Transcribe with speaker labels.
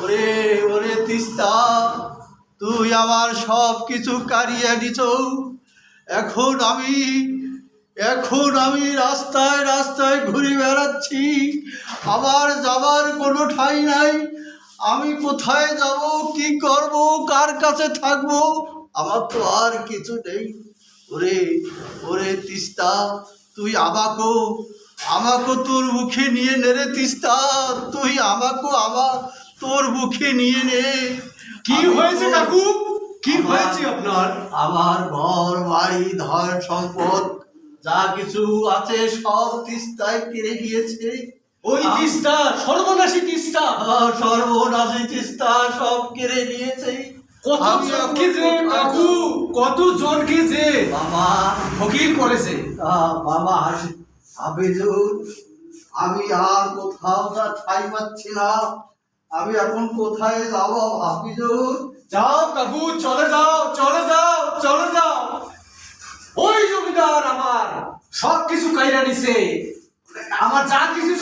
Speaker 1: ওরে ওরে তিস্তা, তুই আমার সব কিছু কারিয়ে নিছ। এখন আমি এখন আমি রাস্তায় রাস্তায় ঘুরে বেড়াচ্ছি। আমার যাবার কোনো ঠাঁই নাই। আমি কোথায় যাব, কি করব, কার কাছে থাকবো? আমার তো আর কিছু নেই। ওরে ওরে তিস্তা, তুই আমাকে তোর মুখে নিয়ে নে রে তিস্তা, তুই তোর মুখে নিয়ে নে।
Speaker 2: কি হয়েছে কাকু? কি হয়েছে আপনার?
Speaker 1: আমার ঘর বাড়ি ধন সম্পদ যা কিছু আছে সব তিস্তায় কেড়ে গিয়েছে।
Speaker 2: ওই তিস্তা, সর্বনাশী তিস্তা,
Speaker 1: সর্বনাশী তিস্তা সব কেড়ে নিয়েছে।
Speaker 2: কতজনকে যে কাকু, কতজনকে যে
Speaker 1: বাবা
Speaker 2: ফকির করেছে।
Speaker 1: বাবা হাফিজুর, আমি আর কোথাও যা ঠাই পাচ্ছি না। আমি এখন কোথায় যাব হাফিজুর?
Speaker 2: যাও কাকু, চলে যাও, চলে যাও, চলে যাও। ওই জমিদার আমার সব কিছু কাইরা নিছে। আমার যা কিছু